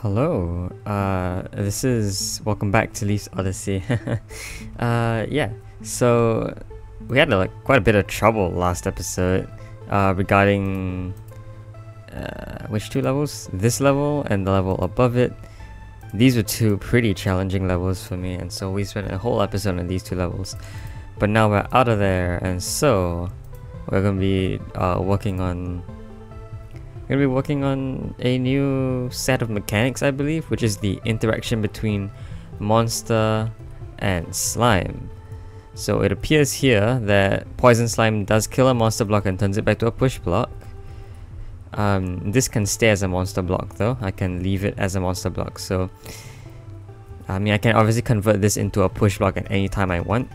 Hello, this is welcome back to Leaf's Odyssey. Yeah, so we had quite a bit of trouble last episode regarding which two levels? This level and the level above it. These were two pretty challenging levels for me, and so we spent a whole episode on these two levels. But now we're out of there, and so we're gonna be working on a new set of mechanics, I believe, which is the interaction between monster and slime. So it appears here that poison slime does kill a monster block and turns it back to a push block. This can stay as a monster block though. I can leave it as a monster block. So I mean, I can obviously convert this into a push block at any time I want.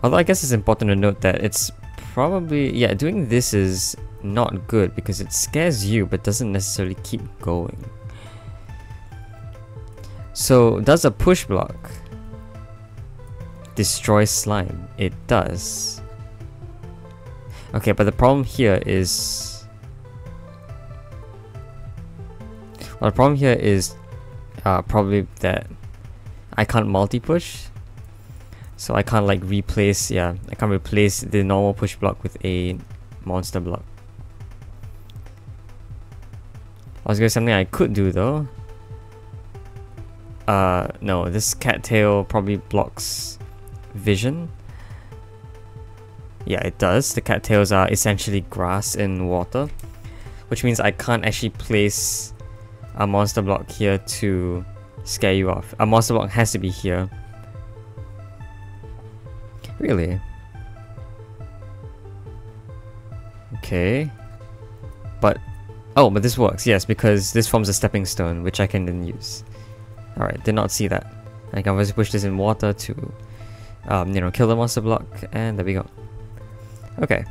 Although I guess it's important to note that it's probably, yeah, doing this is not good because it scares you but doesn't necessarily keep going. So does a push block destroy slime? It does. Okay, but the problem here is probably that I can't multi-push. So I can't replace the normal push block with a monster block. I was gonna say something I could do though. No, this cattail probably blocks vision. Yeah, it does. The cattails are essentially grass in water, which means I can't actually place a monster block here to scare you off. A monster block has to be here. Really? Okay. But this works, yes, because this forms a stepping stone, which I can then use. Alright, did not see that. I can obviously push this in water to, kill the monster block, and there we go. Okay.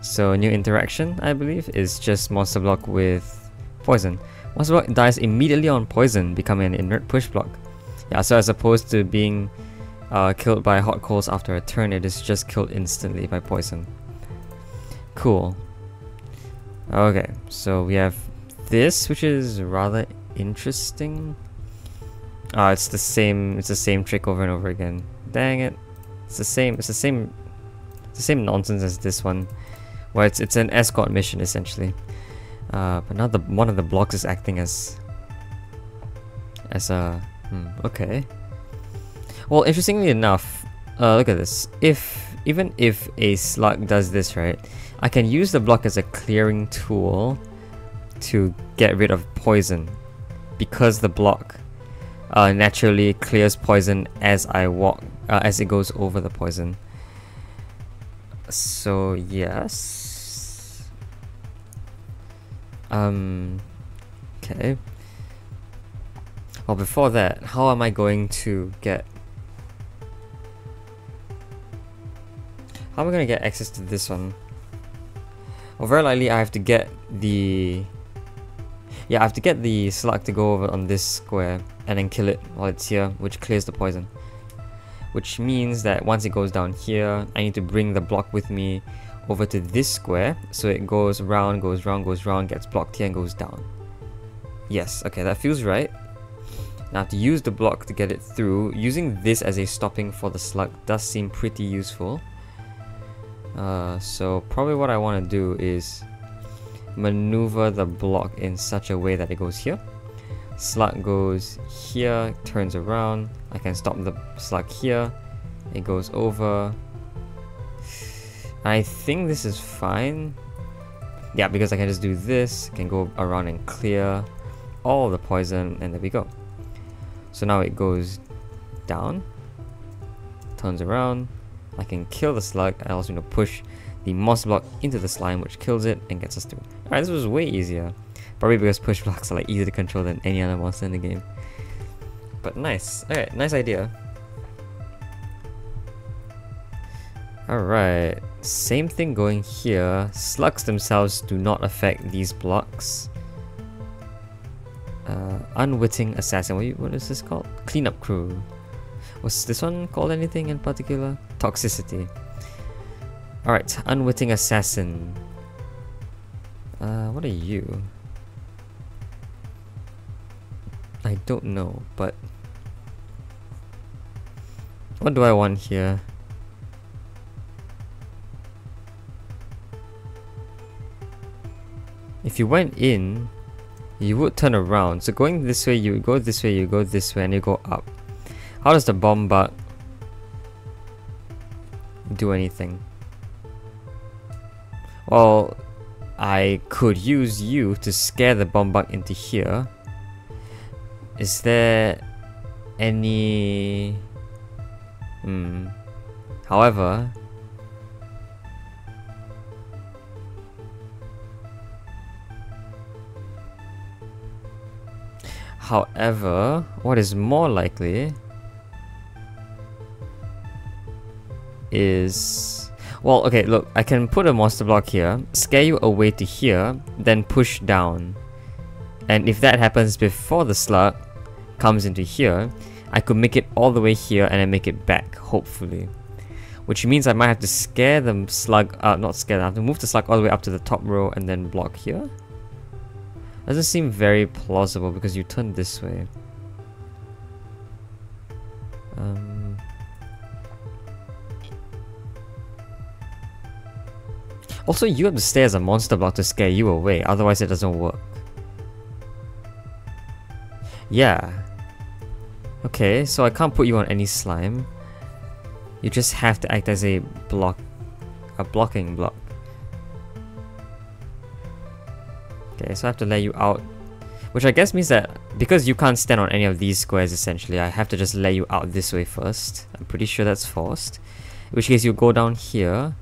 So, new interaction, I believe, is just monster block with poison. Monster block dies immediately on poison, becoming an inert push block. Yeah, so as opposed to being killed by hot coals after a turn, it is just killed instantly by poison. Cool. Okay, so we have this, which is rather interesting. It's the same trick over and over again. Dang it. It's the same nonsense as this one. Where it's an escort mission essentially. But now one of the blocks is acting as a okay. Well, interestingly enough, look at this. Even if a slug does this, right, I can use the block as a clearing tool to get rid of poison, because the block naturally clears poison as I walk, as it goes over the poison. So yes. Okay. Well, before that, how am I going to get? How am I gonna get access to this one? Well, very likely I have to get the slug to go over on this square and then kill it while it's here, which clears the poison. Which means that once it goes down here, I need to bring the block with me over to this square, so it goes round, goes round, goes round, gets blocked here and goes down. Yes, okay, that feels right. Now I have to use the block to get it through. Using this as a stopping for the slug does seem pretty useful. So probably what I want to do is maneuver the block in such a way that it goes here. Slug goes here, turns around. I can stop the slug here. It goes over. I think this is fine. Yeah, because I can just do this. I can go around and clear all the poison, and there we go. So now it goes down, turns around. I can kill the slug. I also need to push the monster block into the slime, which kills it and gets us through. Alright, this was way easier. Probably because push blocks are easier to control than any other monster in the game. But nice. Alright, nice idea. Alright, same thing going here. Slugs themselves do not affect these blocks. Unwitting Assassin. What is this called? Cleanup Crew. Was this one called anything in particular? Toxicity. Alright, Unwitting Assassin. What are you? I don't know, but what do I want here? If you went in, you would turn around. So going this way, you go this way, you go this way, and you go up. How does the bomb bug do anything? Well, I could use you to scare the bomb bug into here. Is there any... However... what is more likely is... Well, okay, look, I can put a monster block here, scare you away to here, then push down. And if that happens before the slug comes into here, I could make it all the way here and then make it back, hopefully. Which means I might have to scare the slug, not scare, I have to move the slug all the way up to the top row and then block here. Doesn't seem very plausible because you turn this way. Also, you have to stay as a monster block to scare you away, otherwise it doesn't work. Yeah. Okay, so I can't put you on any slime. You just have to act as a blocking block. Okay, so I have to let you out. Which I guess means that because you can't stand on any of these squares essentially, I have to just let you out this way first. I'm pretty sure that's forced. In which case you go down here.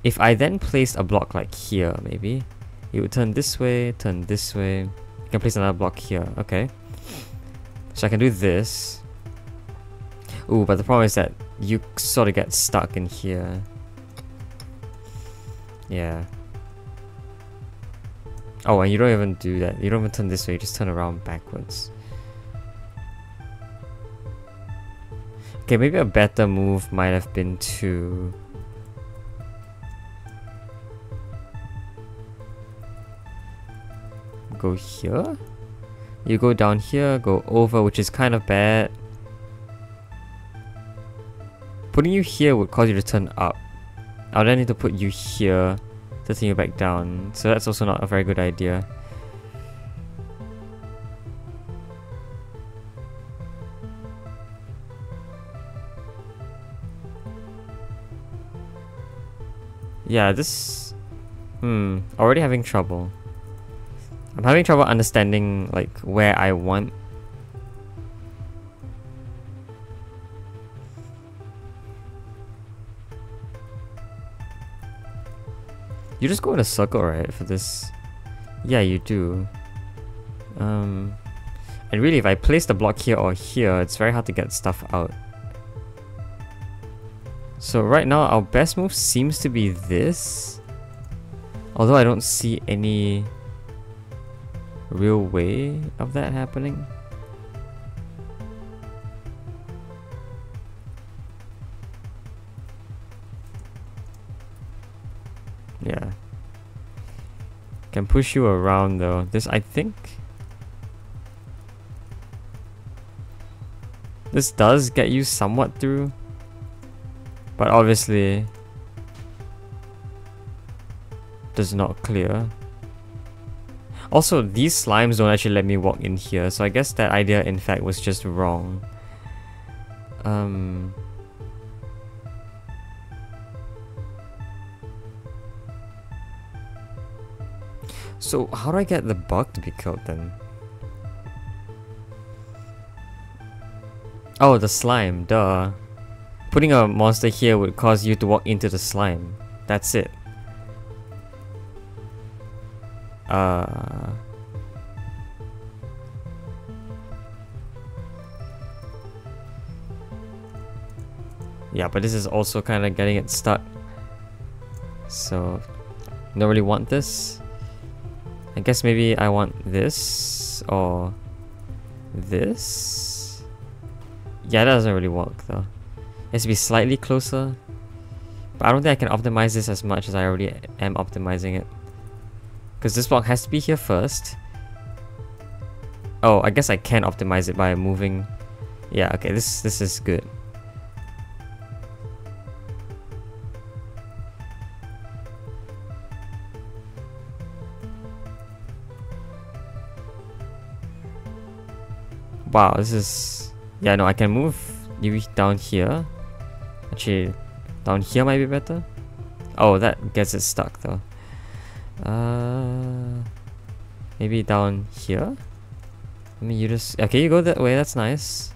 If I then placed a block like here, maybe, you would turn this way, turn this way. You can place another block here, okay. So I can do this. Ooh, but the problem is that you sort of get stuck in here. Yeah. Oh, and you don't even do that. You don't even turn this way, you just turn around backwards. Okay, maybe a better move might have been to... go here? You go down here, go over, which is kind of bad. Putting you here would cause you to turn up. I'll then need to put you here to turn you back down, so that's also not a very good idea. Yeah, this... already having trouble. I'm having trouble understanding like where I want. You just go in a circle, right, for this? Yeah, you do. And really, if I place the block here or here, it's very hard to get stuff out. So right now, our best move seems to be this. Although I don't see any real way of that happening. Yeah. Can push you around though. This, I think... this does get you somewhat through. But obviously... does not clear. Also, these slimes don't actually let me walk in here, so I guess that idea in fact was just wrong. So how do I get the bug to be killed then? Oh, the slime, duh. Putting a monster here would cause you to walk into the slime. That's it. Yeah, but this is also kind of getting it stuck. So, don't really want this. I guess maybe I want this or this. Yeah, that doesn't really work though. It has to be slightly closer. But I don't think I can optimize this as much as I already am optimizing it. Because this block has to be here first. Oh, I guess I can optimize it by moving. Yeah, okay, this is good. Wow, this is... Yeah, no, I can move you down here. Actually, down here might be better. Oh, that gets it stuck though. Maybe down here? I mean, you just... Okay, you go that way, that's nice.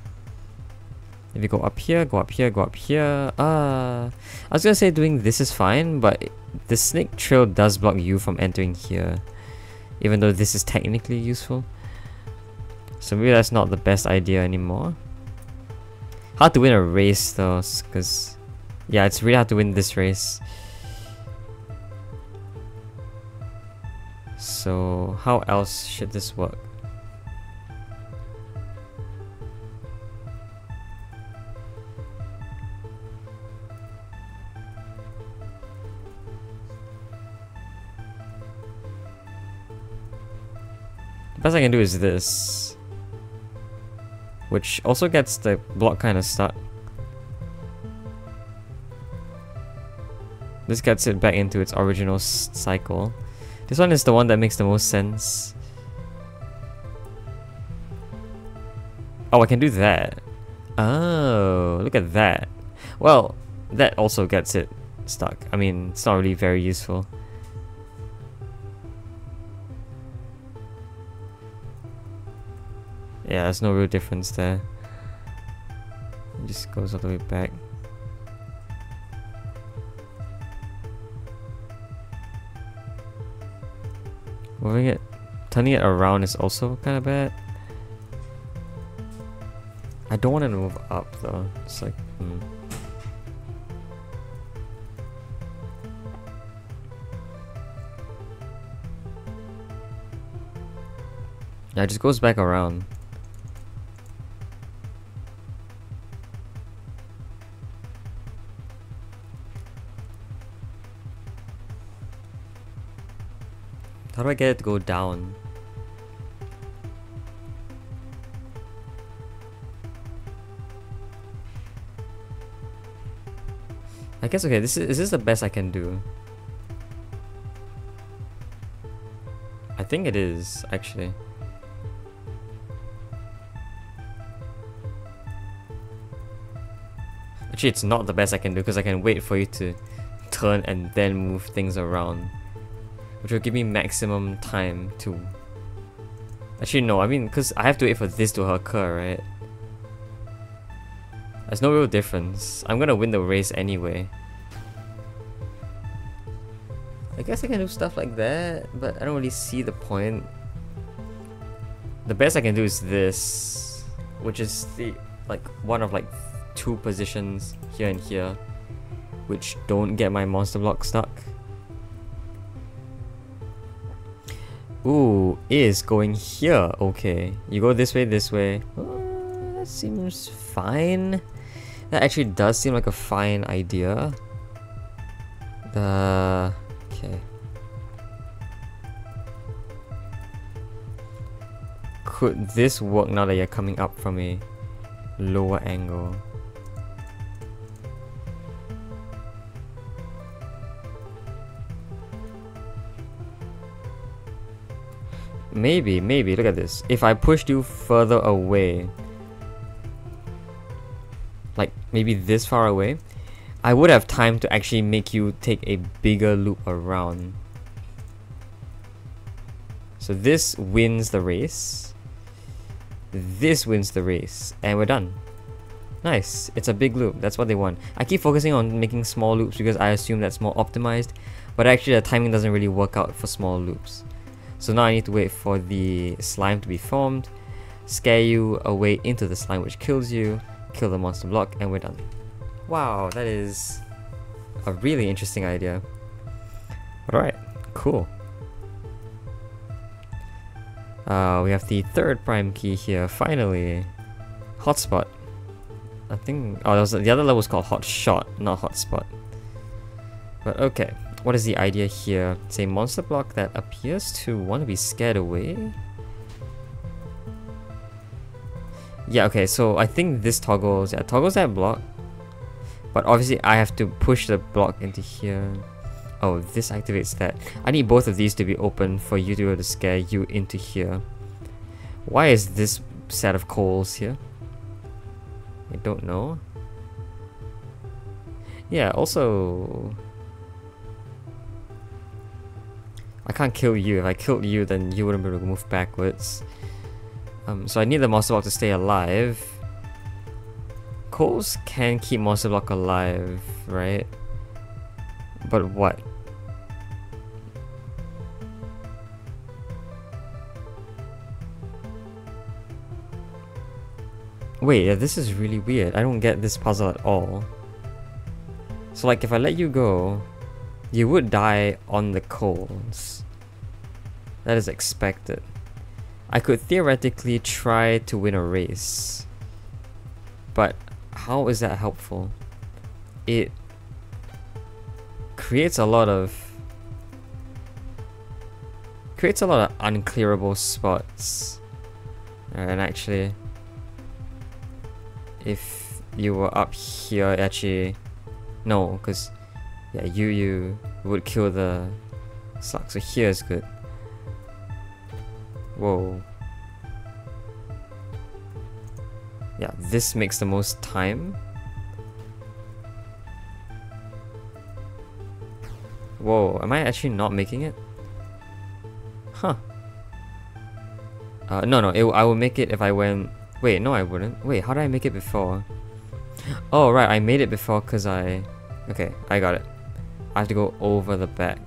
If you go up here, go up here, go up here. I was gonna say doing this is fine, but the snake trail does block you from entering here. Even though this is technically useful. So maybe that's not the best idea anymore. Hard to win a race though, because... Yeah, it's really hard to win this race. So, how else should this work? The best I can do is this, which also gets the block kind of stuck. This gets it back into its original cycle. This one is the one that makes the most sense. Oh, I can do that. Oh, look at that. Well, that also gets it stuck. I mean, it's not really very useful. Yeah, there's no real difference there. It just goes all the way back. Moving it, turning it around is also kind of bad. I don't want to move up though. It's like, Yeah, it just goes back around. How do I get it to go down? I guess, okay, is this the best I can do? I think it is, actually. Actually, it's not the best I can do because I can wait for you to turn and then move things around, which will give me maximum time to... Actually, no, I mean, because I have to wait for this to occur, right? There's no real difference. I'm gonna win the race anyway. I guess I can do stuff like that, but I don't really see the point. The best I can do is this, which is the one of 2 positions here and here, which don't get my monster block stuck. Ooh, is going here. Okay, you go this way, this way. That seems fine. That actually does seem like a fine idea. Okay. Could this work now that you're coming up from a lower angle? Maybe, look at this. If I pushed you further away, like maybe this far away, I would have time to actually make you take a bigger loop around. So this wins the race. This wins the race. And we're done. Nice. It's a big loop. That's what they want. I keep focusing on making small loops because I assume that's more optimized. But actually the timing doesn't really work out for small loops. So now I need to wait for the slime to be formed, scare you away into the slime which kills you, kill the monster block, and we're done. Wow, that is a really interesting idea. Alright, cool. We have the 3rd prime key here, finally. Hotspot. I think... Oh, the other level was called Hot Shot, not Hotspot. But okay. What is the idea here? It's a monster block that appears to want to be scared away. Yeah, okay, so I think this toggles that block. But obviously I have to push the block into here. Oh, this activates that. I need both of these to be open for you to be able to scare you into here. Why is this set of coals here? I don't know. Yeah, also... I can't kill you. If I killed you, then you wouldn't be able to move backwards. So I need the monster block to stay alive. Coals can keep monster block alive, right? But what? Wait, yeah, this is really weird. I don't get this puzzle at all. So like if I let you go, you would die on the coals. That is expected. I could theoretically try to win a race. But how is that helpful? It creates a lot of unclearable spots. And actually, if you were up here, actually, no, because yeah, you would kill the slug. So here is good. Whoa. Yeah, this makes the most time. Whoa, am I actually not making it? Huh. No, I will make it if I went... Wait, no I wouldn't. Wait, how did I make it before? Oh, right, I made it before because I... Okay, I got it. I have to go over the back.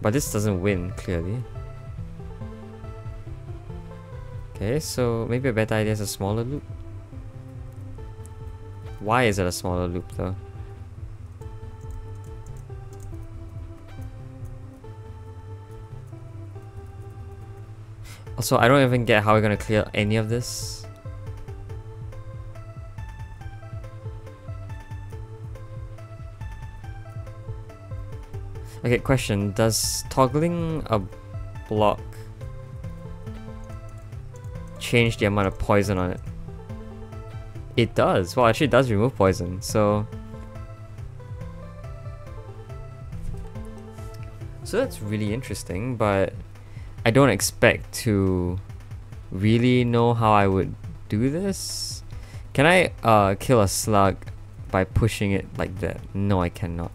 But this doesn't win, clearly. Okay, so maybe a better idea is a smaller loop. Why is it a smaller loop though? Also, I don't even get how we're gonna clear any of this. Okay, question. Does toggling a block change the amount of poison on it? It does. Well, actually it does remove poison, so... So that's really interesting, but I don't expect to really know how I would do this. Can I kill a slug by pushing it like that? No, I cannot.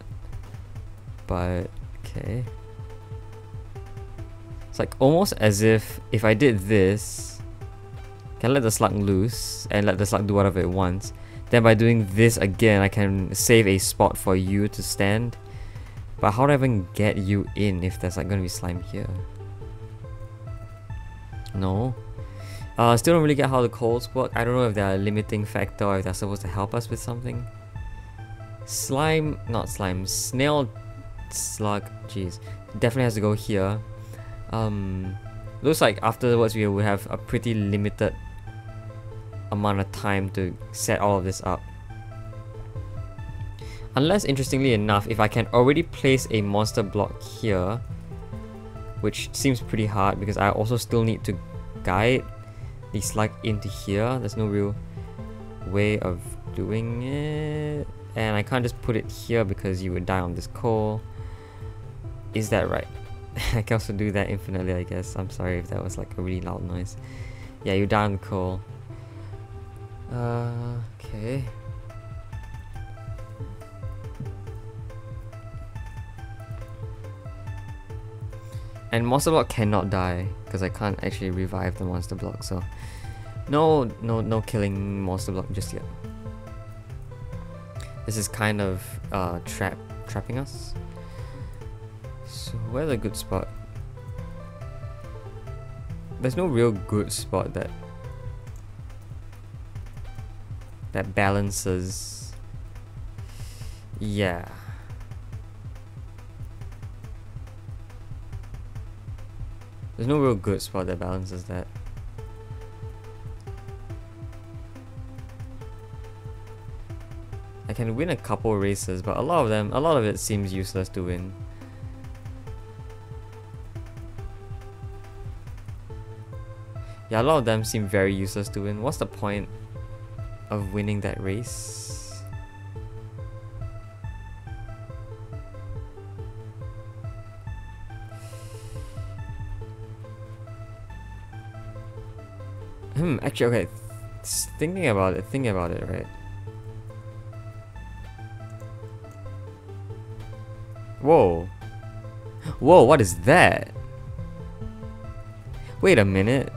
But, okay. It's like almost as if I did this, can let the slug loose and let the slug do whatever it wants. Then by doing this again, I can save a spot for you to stand. But how do I even get you in if there's like gonna be slime here? No. Still don't really get how the coals work. I don't know if they're a limiting factor or if they're supposed to help us with something. Slime, not slime, snail slug, jeez, definitely has to go here. Looks like afterwards we would have a pretty limited amount of time to set all of this up. Unless, interestingly enough, if I can already place a monster block here, which seems pretty hard because I also still need to guide the slug into here. There's no real way of doing it. And I can't just put it here because you would die on this coal. Is that right? I can also do that infinitely, I guess. I'm sorry if that was like a really loud noise. Yeah, you die on the coal. Okay. And monster block cannot die because I can't actually revive the monster block, so no killing monster block just yet. This is kind of trapping us. So where's a good spot? There's no real good spot that balances. Yeah. There's no real good spot that balances that. I can win a couple races, but a lot of it seems useless to win. Yeah, a lot of them seem very useless to win. What's the point of winning that race? Actually, okay. Thinking about it, right? Whoa. Whoa, what is that? Wait a minute.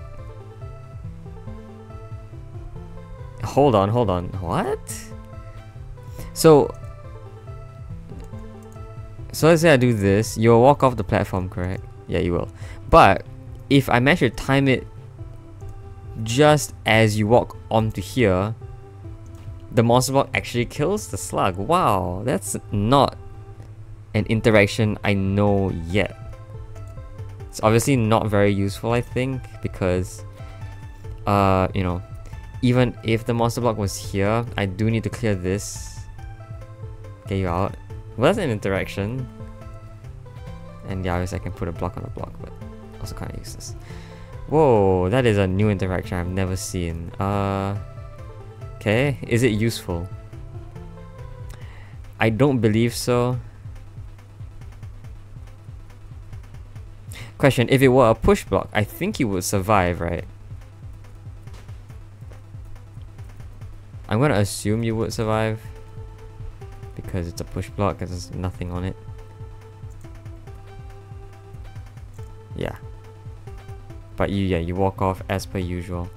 Hold on. What? So let's say I do this. You'll walk off the platform, correct? Yeah, you will. But if I manage to time it just as you walk onto here, the monster block actually kills the slug. Wow, that's not an interaction I know yet. It's obviously not very useful, I think, because you know, even if the monster block was here, I do need to clear this, get you out. Well, that's an interaction. And yeah, obviously I can put a block on a block, but also kind of useless. Whoa, that is a new interaction I've never seen. Okay, is it useful? I don't believe so. Question, if it were a push block, I think you would survive, right? I'm gonna assume you would survive because it's a push block because there's nothing on it. Yeah. But you walk off as per usual.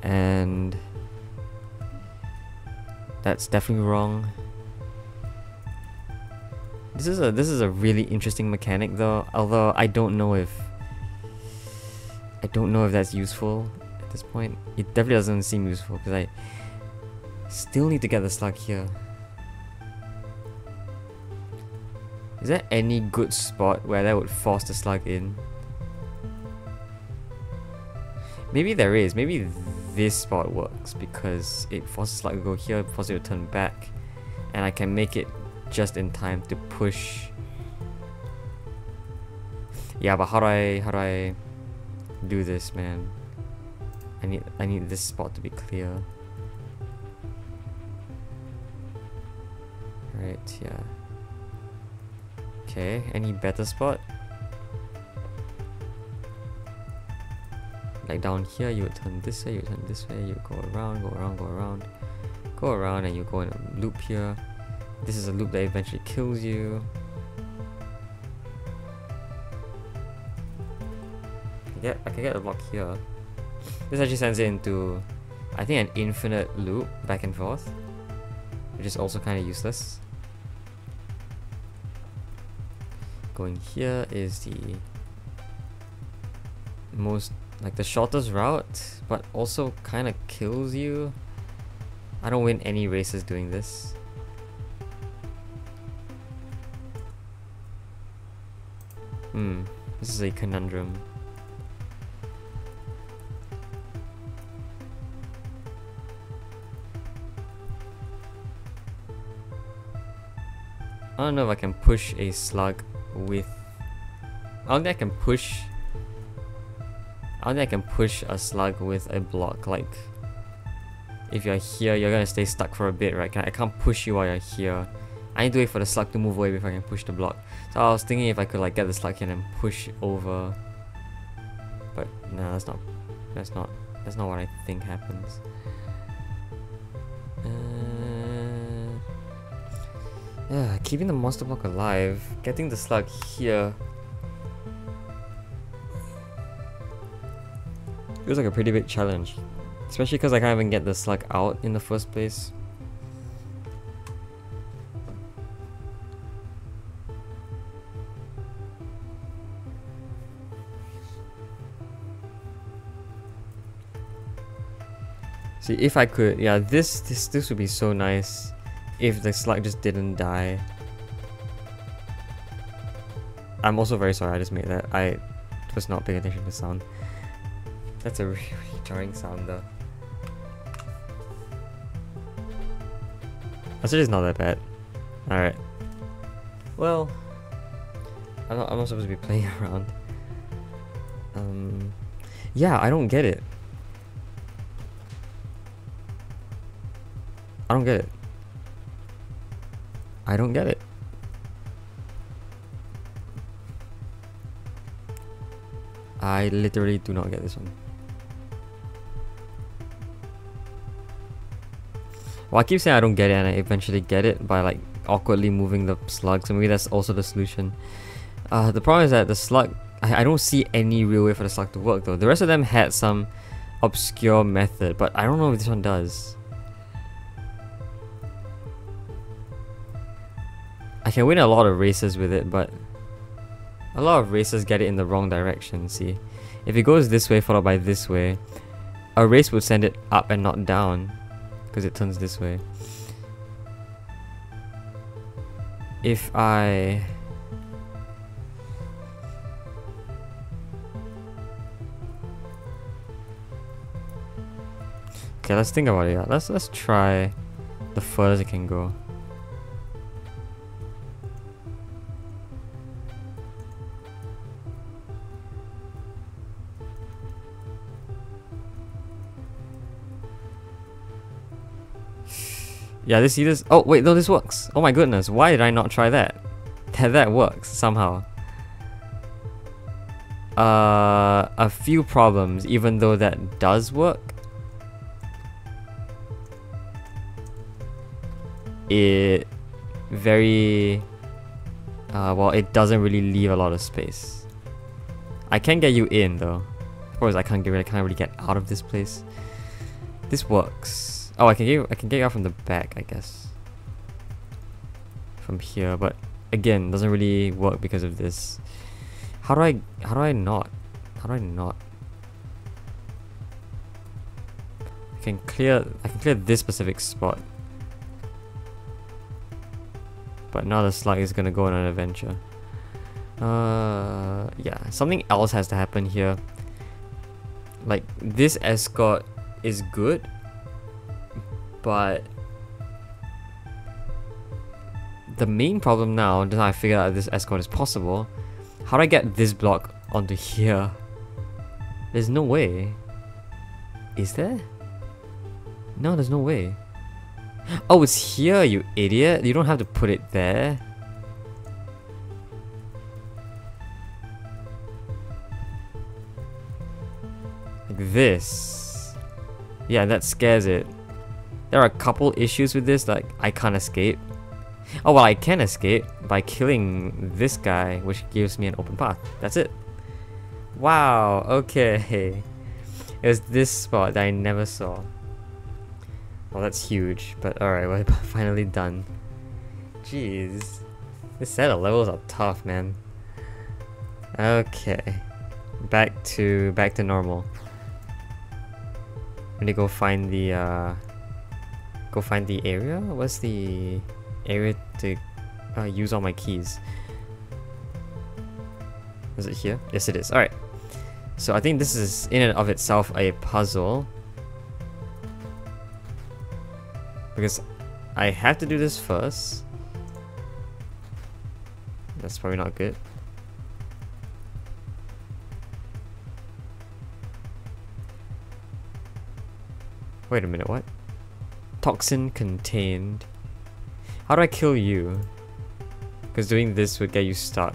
And that's definitely wrong. This is a really interesting mechanic though, although I don't know if that's useful at this point. It definitely doesn't seem useful because I still need to get the slug here. Is there any good spot where that would force the slug in? Maybe there is. Maybe this spot works because it forces the slug to go here, forces it to turn back, and I can make it just in time to push. Yeah, but how do I do this, man? I need this spot to be clear. Right, yeah. Okay, any better spot? Like down here, you would turn this way, you would turn this way, you would go around, and you go in a loop here. This is a loop that eventually kills you. I can get a block here. This actually sends it into, I think, an infinite loop back and forth, which is also kind of useless. Going here is the most, like, the shortest route, but also kind of kills you. I don't win any races doing this. This is a conundrum. I don't know if I can push a slug with... I don't think I can push a slug with a block. Like, if you're here, you're gonna stay stuck for a bit, right? I can't push you while you're here. I need to wait for the slug to move away before I can push the block. So I was thinking if I could like get the slug in and push over, but no, that's not what I think happens. Yeah, keeping the monster block alive, getting the slug here feels like a pretty big challenge, especially because I can't even get the slug out in the first place. See, if I could, yeah, this would be so nice if the slug just didn't die. I'm also very sorry I just made that. I was not paying attention to sound. That's a really, really jarring sound though. Actually, it's not that bad. Alright. Well, I'm not supposed to be playing around. Yeah, I don't get it. I don't get it. I don't get it. I literally do not get this one. Well, I keep saying I don't get it and I eventually get it by like awkwardly moving the slug, so maybe that's also the solution. The problem is that the slug, I don't see any real way for the slug to work though. The rest of them had some obscure method, but I don't know if this one does. I can win a lot of races with it, but a lot of races get it in the wrong direction, see? If it goes this way followed by this way, a race would send it up and not down, because it turns this way. If I... Okay, let's think about it. Yeah. Let's try the furthest it can go. Yeah, see this. Oh wait, no, this works. Oh my goodness, why did I not try that? That works somehow. A few problems, even though that does work. It very well, it doesn't really leave a lot of space. I can get you in though. Of course, I can't really get out of this place. This works. Oh, I can get you out from the back, I guess. From here, but again, doesn't really work because of this. How do I not? I can clear this specific spot. But now the slug is gonna go on an adventure. Yeah, something else has to happen here. Like, this escort is good, but the main problem now, that I figured out this escort is possible, how do I get this block onto here? There's no way. Is there? No, there's no way. Oh, it's here, you idiot. You don't have to put it there. Like this. Yeah, that scares it. There are a couple issues with this, like I can't escape. Oh well, I can escape by killing this guy, which gives me an open path. That's it. Wow, okay. It was this spot that I never saw. Well, that's huge, but alright, we're finally done. Jeez. This set of levels are tough, man. Okay. Back to normal. I'm gonna go find the area? What's the area to use all my keys? Is it here? Yes, it is. Alright. So I think this is in and of itself a puzzle. Because I have to do this first. That's probably not good. Wait a minute, what? Toxin Contained. How do I kill you? Because doing this would get you stuck.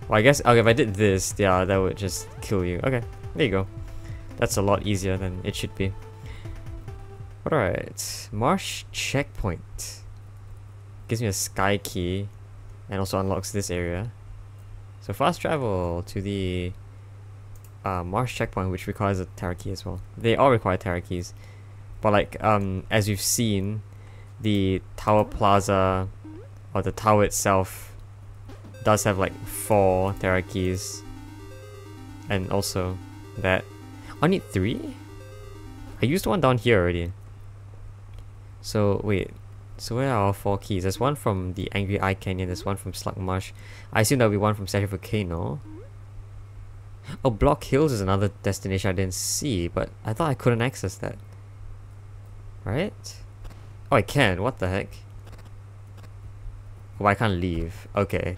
Well, I guess okay, if I did this, yeah, that would just kill you. Okay, there you go. That's a lot easier than it should be. Alright, Marsh Checkpoint. Gives me a sky key and also unlocks this area. So fast travel to the Marsh Checkpoint, which requires a Terra key as well. They all require Terra keys. But like, as you've seen, the Tower Plaza, or the tower itself, does have like 4 Terra keys. And also that. I need 3? I used one down here already. So wait, so where are our 4 keys? There's one from the Angry Eye Canyon, there's one from Slug Marsh. I assume there'll be one from Statue Volcano. Oh, Block Hills is another destination I didn't see, but I thought I couldn't access that. Right? Oh, I can, what the heck? Oh, I can't leave. Okay.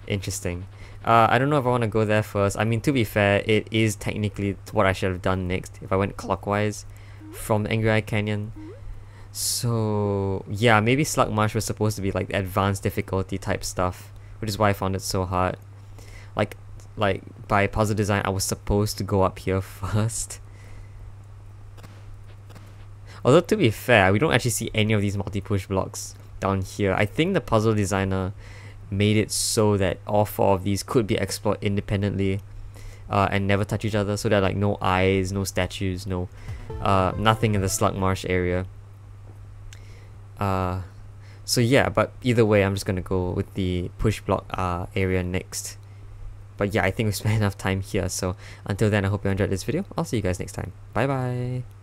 Interesting. I don't know if I want to go there first. I mean, to be fair, it is technically what I should have done next if I went clockwise from Angry Eye Canyon. So yeah, maybe Slug Marsh was supposed to be like advanced difficulty type stuff, which is why I found it so hard. Like by puzzle design, I was supposed to go up here first. Although to be fair, we don't actually see any of these multi-push blocks down here. I think the puzzle designer made it so that all four of these could be explored independently and never touch each other, so that like no eyes, no statues, no nothing in the Slug Marsh area. So yeah, but either way, I'm just gonna go with the push block area next. But yeah, I think we spent enough time here, so until then, I hope you enjoyed this video. I'll see you guys next time. Bye bye.